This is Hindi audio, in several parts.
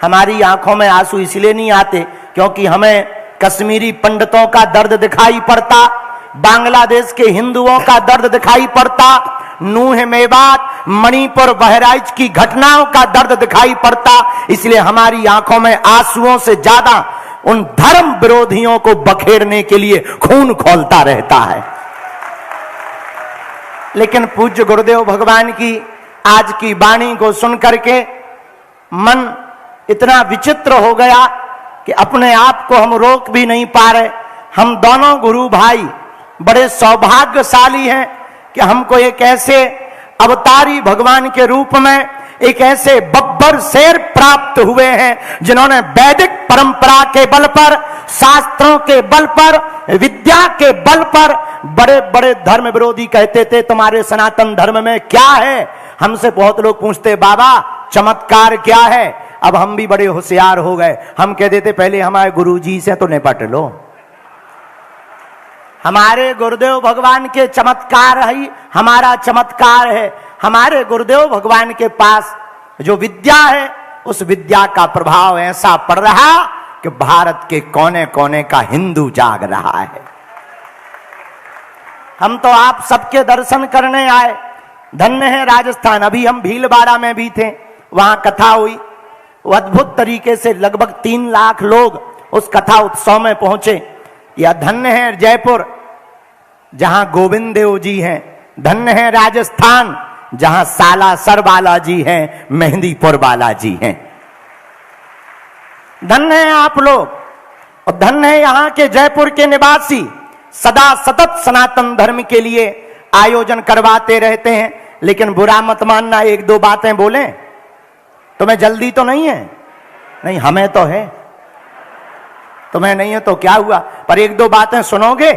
हमारी आंखों में आंसू इसलिए नहीं आते क्योंकि हमें कश्मीरी पंडितों का दर्द दिखाई पड़ता, बांग्लादेश के हिंदुओं का दर्द दिखाई पड़ता, नूह मेवात, मणिपुर, बहराइच की घटनाओं का दर्द दिखाई पड़ता। इसलिए हमारी आंखों में आंसुओं से ज्यादा उन धर्म विरोधियों को बखेरने के लिए खून खौलता रहता है। लेकिन पूज्य गुरुदेव भगवान की आज की वाणी को सुन करके मन इतना विचित्र हो गया कि अपने आप को हम रोक भी नहीं पा रहे। हम दोनों गुरु भाई बड़े सौभाग्यशाली हैं कि हमको एक ऐसे अवतारी भगवान के रूप में एक ऐसे बब्बर शेर प्राप्त हुए हैं जिन्होंने वैदिक परंपरा के बल पर, शास्त्रों के बल पर, विद्या के बल पर बड़े बड़े धर्म विरोधी कहते थे तुम्हारे सनातन धर्म में क्या है। हमसे बहुत लोग पूछते बाबा चमत्कार क्या है। अब हम भी बड़े होशियार हो गए, हम कह देते पहले हमारे गुरुजी से तो निपट लो। हमारे गुरुदेव भगवान के चमत्कार ही हमारा चमत्कार है। हमारे गुरुदेव भगवान के पास जो विद्या है उस विद्या का प्रभाव ऐसा पड़ रहा कि भारत के कोने कोने का हिंदू जाग रहा है। हम तो आप सबके दर्शन करने आए, धन्य है राजस्थान। अभी हम भीलवाड़ा में भी थे, वहां कथा हुई, अद्भुत तरीके से लगभग 3 लाख लोग उस कथा उत्सव में पहुंचे। या धन्य है जयपुर जहां गोविंद देव जी हैं, धन्य है राजस्थान जहां सालासर बालाजी हैं, मेहंदीपुर बालाजी हैं। धन्य है आप लोग और धन्य है यहां के जयपुर के निवासी, सदा सतत सनातन धर्म के लिए आयोजन करवाते रहते हैं। लेकिन बुरा मत मानना, 1-2 बातें बोलें। तुम्हें जल्दी तो नहीं है? नहीं, हमें तो है। तुम्हें नहीं है तो क्या हुआ, पर 1-2 बातें सुनोगे।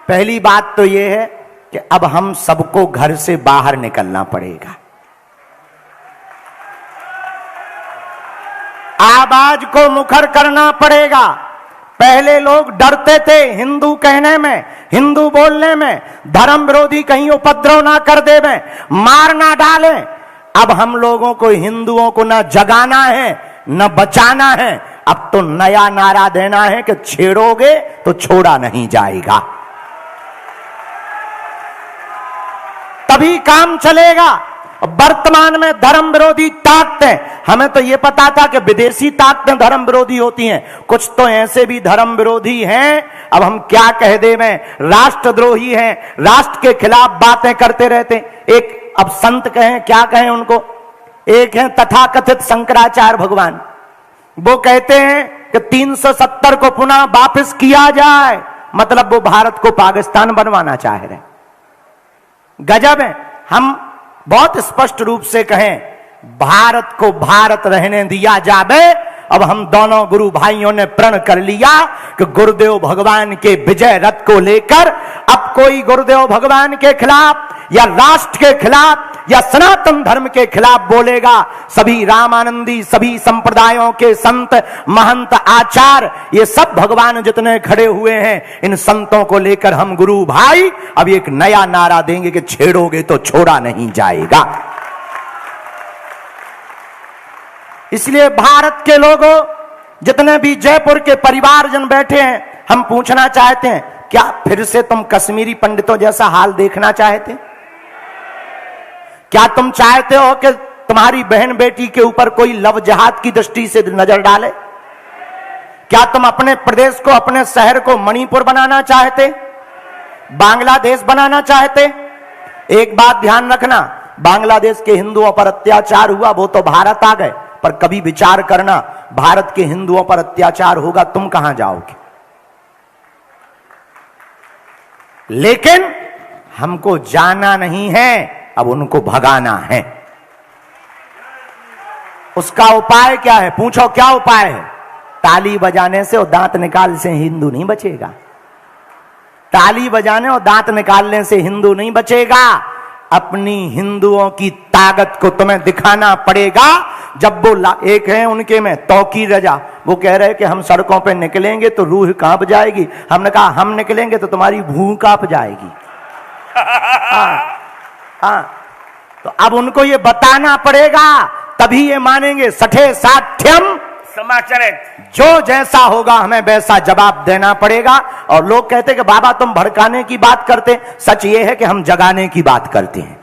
पहली बात तो यह है कि अब हम सबको घर से बाहर निकलना पड़ेगा। आवाज को मुखर करना पड़ेगा। पहले लोग डरते थे हिंदू कहने में, हिंदू बोलने में, धर्म विरोधी कहीं उपद्रव ना कर देवे, मार ना डाले। अब हम लोगों को हिंदुओं को न जगाना है न बचाना है। अब तो नया नारा देना है कि छेड़ोगे तो छोड़ा नहीं जाएगा, तभी काम चलेगा। वर्तमान में धर्म विरोधी ताकतें, हमें तो यह पता था कि विदेशी ताकतें धर्म विरोधी होती हैं, कुछ तो ऐसे भी धर्म विरोधी हैं, अब हम क्या कह दे में, राष्ट्रद्रोही हैं, राष्ट्र के खिलाफ बातें करते रहते। एक अब संत कहें, क्या कहें उनको, एक है तथाकथित शंकराचार्य भगवान, वो कहते हैं कि 370 को पुनः वापस किया जाए, मतलब वो भारत को पाकिस्तान बनवाना चाह रहे। गजब है। हम बहुत स्पष्ट रूप से कहें भारत को भारत रहने दिया जाए। अब हम दोनों गुरु भाइयों ने प्रण कर लिया कि गुरुदेव भगवान के विजय रथ को लेकर अब कोई गुरुदेव भगवान के खिलाफ या राष्ट्र के खिलाफ या सनातन धर्म के खिलाफ बोलेगा। सभी रामानंदी, सभी संप्रदायों के संत, महंत, आचार्य, ये सब भगवान जितने खड़े हुए हैं, इन संतों को लेकर हम गुरु भाई अब एक नया नारा देंगे कि छेड़ोगे तो छोड़ा नहीं जाएगा। इसलिए भारत के लोगों, जितने भी जयपुर के परिवारजन बैठे हैं, हम पूछना चाहते हैं, क्या फिर से तुम कश्मीरी पंडितों जैसा हाल देखना चाहते? क्या तुम चाहते हो कि तुम्हारी बहन बेटी के ऊपर कोई लव जिहाद की दृष्टि से नजर डाले? क्या तुम अपने प्रदेश को, अपने शहर को मणिपुर बनाना चाहते, बांग्लादेश बनाना चाहते? एक बात ध्यान रखना, बांग्लादेश के हिंदुओं पर अत्याचार हुआ, वो तो भारत आ गए, पर कभी विचार करना भारत के हिंदुओं पर अत्याचार होगा, तुम कहां जाओगे? लेकिन हमको जाना नहीं है, अब उनको भगाना है। उसका उपाय क्या है? पूछो क्या उपाय है? ताली बजाने से और दांत निकालने से हिंदू नहीं बचेगा। ताली बजाने और दांत निकालने से हिंदू नहीं बचेगा। अपनी हिंदुओं की ताकत को तुम्हें दिखाना पड़ेगा। जब वो एक है उनके में तौकीर रजा, वो कह रहे कि हम सड़कों पे निकलेंगे तो रूह कांप जाएगी। हमने कहा हम निकलेंगे तो तुम्हारी भूख कांप जाएगी। हाँ, तो अब उनको ये बताना पड़ेगा तभी ये मानेंगे। सठे साठ्यम समाचरित, जो जैसा होगा हमें वैसा जवाब देना पड़ेगा। और लोग कहते कि बाबा तुम भड़काने की बात करते, सच ये है कि हम जगाने की बात करते हैं,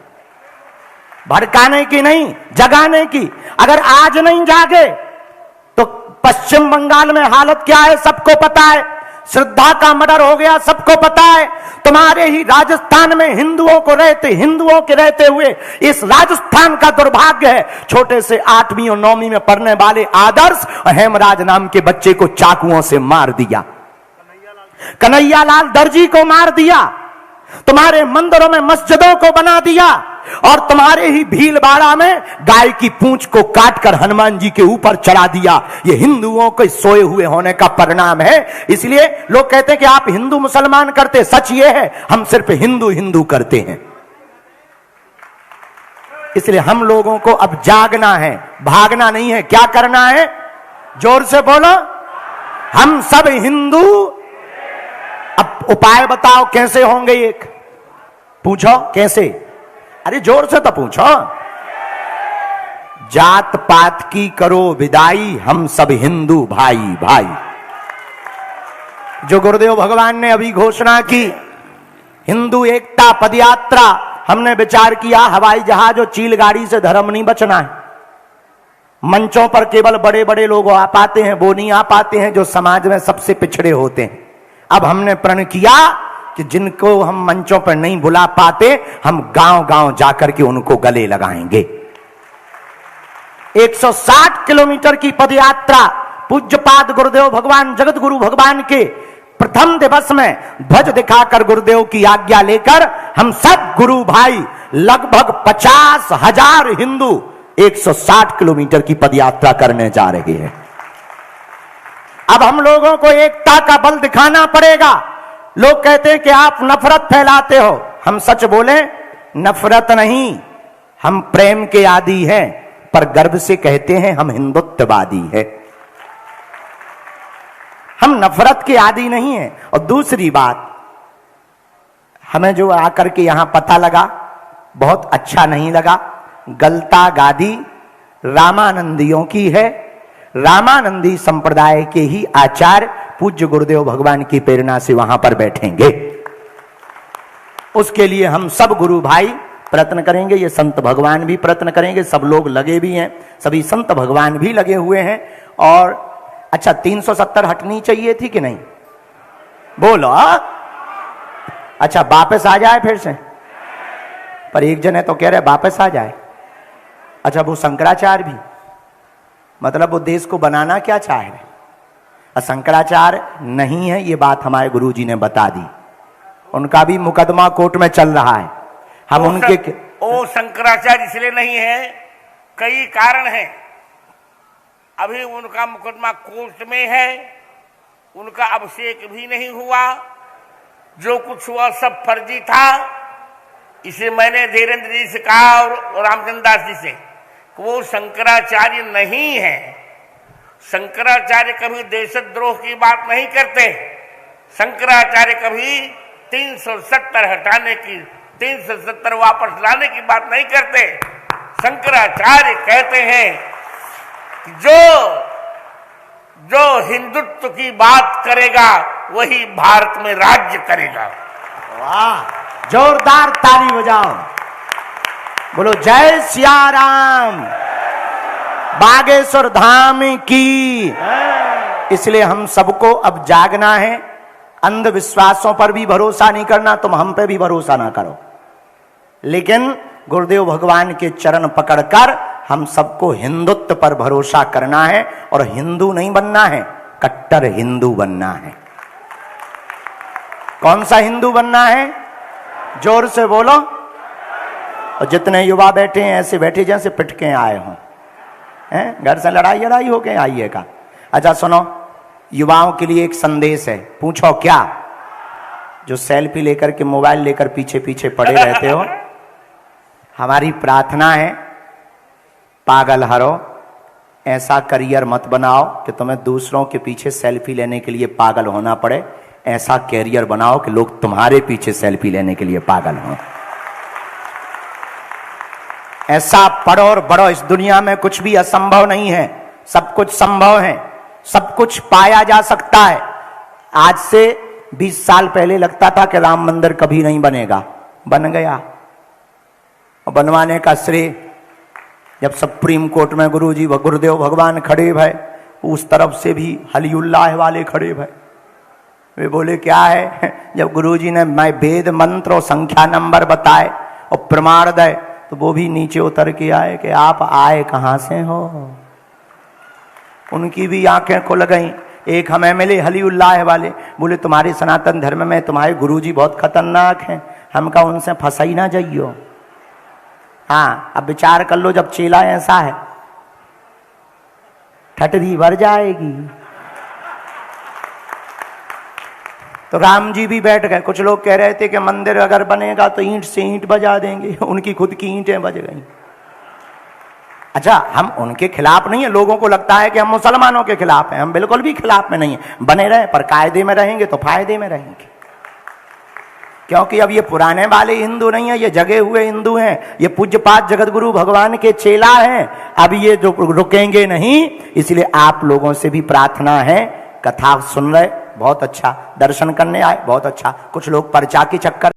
भड़काने की नहीं, जगाने की। अगर आज नहीं जागे तो पश्चिम बंगाल में हालत क्या है सबको पता है, श्रद्धा का मर्डर हो गया सबको पता है। तुम्हारे ही राजस्थान में हिंदुओं के रहते हुए इस राजस्थान का दुर्भाग्य है, छोटे से 8वीं और 9वीं में पढ़ने वाले आदर्श और हेमराज नाम के बच्चे को चाकुओं से मार दिया, कन्हैयालाल दर्जी को मार दिया, तुम्हारे मंदिरों में मस्जिदों को बना दिया, और तुम्हारे ही भीलवाड़ा में गाय की पूंछ को काटकर हनुमान जी के ऊपर चढ़ा दिया। ये हिंदुओं के सोए हुए होने का परिणाम है। इसलिए लोग कहते हैं कि आप हिंदू मुसलमान करते, सच ये है हम सिर्फ हिंदू हिंदू करते हैं। इसलिए हम लोगों को अब जागना है, भागना नहीं है। क्या करना है? जोर से बोलो, हम सब हिंदू। अब उपाय बताओ कैसे होंगे? एक पूछो कैसे? अरे जोर से तो पूछो। जात पात की करो विदाई, हम सब हिंदू भाई भाई। जो गुरुदेव भगवान ने अभी घोषणा की, हिंदू एकता पदयात्रा, हमने विचार किया हवाई जहाज और चील गाड़ी से धर्म नहीं बचना है। मंचों पर केवल बड़े बड़े लोग आ पाते हैं, वो नहीं आ पाते हैं जो समाज में सबसे पिछड़े होते हैं। अब हमने प्रण किया कि जिनको हम मंचों पर नहीं बुला पाते, हम गांव गांव जाकर के उनको गले लगाएंगे। 160 किलोमीटर की पदयात्रा पूज्यपाद गुरुदेव भगवान जगत गुरु भगवान के प्रथम दिवस में ध्वज दिखाकर गुरुदेव की आज्ञा लेकर हम सब गुरु भाई लगभग 50,000 हिंदू 160 किलोमीटर की पदयात्रा करने जा रहे हैं। अब हम लोगों को एकता का बल दिखाना पड़ेगा। लोग कहते हैं कि आप नफरत फैलाते हो, हम सच बोले नफरत नहीं, हम प्रेम के आदी हैं, पर गर्व से कहते हैं हम हिंदुत्ववादी हैं, हम नफरत के आदी नहीं हैं। और दूसरी बात, हमें जो आकर के यहां पता लगा बहुत अच्छा नहीं लगा। गलता गादी रामानंदियों की है, रामानंदी संप्रदाय के ही आचार्य पूज्य गुरुदेव भगवान की प्रेरणा से वहां पर बैठेंगे। उसके लिए हम सब गुरु भाई प्रयत्न करेंगे, ये संत भगवान भी प्रयत्न करेंगे, सब लोग लगे भी हैं, सभी संत भगवान भी लगे हुए हैं। और अच्छा 370 हटनी चाहिए थी कि नहीं? बोलो। अच्छा वापस आ जाए फिर से, पर एक जने तो कह रहे वापस आ जाए। अच्छा वो शंकराचार्य भी, मतलब वो देश को बनाना क्या चाह रहे? शंकराचार्य नहीं है, ये बात हमारे गुरुजी ने बता दी। उनका भी मुकदमा कोर्ट में चल रहा है। हम उनके ओ शंकराचार्य इसलिए नहीं है, कई कारण हैं। अभी उनका मुकदमा कोर्ट में है, उनका अभिषेक भी नहीं हुआ, जो कुछ हुआ सब फर्जी था। इसे मैंने धीरेन्द्र जी से कहा और रामचंद्र दास जी से, वो शंकराचार्य नहीं है। शंकराचार्य कभी देशद्रोह की बात नहीं करते। शंकराचार्य कभी 370 हटाने की, 370 वापस लाने की बात नहीं करते। शंकराचार्य कहते हैं कि जो हिंदुत्व की बात करेगा वही भारत में राज्य करेगा। वाह, जोरदार ताली बजाओ, बोलो जय सिया राम, बागेश्वर धाम की। इसलिए हम सबको अब जागना है। अंधविश्वासों पर भी भरोसा नहीं करना, तुम हम पे भी भरोसा ना करो, लेकिन गुरुदेव भगवान के चरण पकड़कर हम सबको हिंदुत्व पर भरोसा करना है। और हिंदू नहीं बनना है, कट्टर हिंदू बनना है। कौन सा हिंदू बनना है? जोर से बोलो। और जितने युवा बैठे हैं ऐसे बैठे जैसे पिटके आए हों, घर से लड़ाई हो गए आइए का। अच्छा सुनो, युवाओं के लिए एक संदेश है, पूछो क्या? जो सेल्फी लेकर के मोबाइल लेकर पीछे पीछे पड़े रहते हो, हमारी प्रार्थना है पागल हरो, ऐसा करियर मत बनाओ कि तुम्हें दूसरों के पीछे सेल्फी लेने के लिए पागल होना पड़े। ऐसा कैरियर बनाओ कि लोग तुम्हारे पीछे सेल्फी लेने के लिए पागल हों। ऐसा पढ़ो और बढ़ो, इस दुनिया में कुछ भी असंभव नहीं है, सब कुछ संभव है, सब कुछ पाया जा सकता है। आज से 20 साल पहले लगता था कि राम मंदिर कभी नहीं बनेगा, बन गया। और बनवाने का श्रेय जब सुप्रीम कोर्ट में गुरुजी गुरुदेव भगवान खड़े भय, उस तरफ से भी हलीउल्लाह वाले खड़े भय। वे बोले क्या है, जब गुरुजी ने मैं वेद मंत्र और संख्या नंबर बताए और प्रमाण दे, तो वो भी नीचे उतर के आए कि आप आए कहां से हो। उनकी भी आंखें खुल गईं। एक हमें मिले हलीउल्लाह वाले, बोले तुम्हारे सनातन धर्म में तुम्हारे गुरुजी बहुत खतरनाक हैं, हम कहा उनसे फंसा ही ना जाइयो। हाँ, अब विचार कर लो, जब चेला ऐसा है ठटरी भर जाएगी। तो राम जी भी बैठ गए। कुछ लोग कह रहे थे कि मंदिर अगर बनेगा तो ईंट से ईंट बजा देंगे, उनकी खुद की ईंटें बज गई। अच्छा, हम उनके खिलाफ नहीं है, लोगों को लगता है कि हम मुसलमानों के खिलाफ हैं, हम बिल्कुल भी खिलाफ में नहीं है। बने रहे, पर कायदे में रहेंगे तो फायदे में रहेंगे, क्योंकि अब ये पुराने वाले हिंदू नहीं है, ये जगे हुए हिंदू हैं, ये पूज्यपाद जगतगुरु भगवान के चेला हैं। अब ये जो रुकेंगे नहीं, इसलिए आप लोगों से भी प्रार्थना है, कथा सुन रहे बहुत अच्छा, दर्शन करने आए बहुत अच्छा, कुछ लोग पर्चा के चक्कर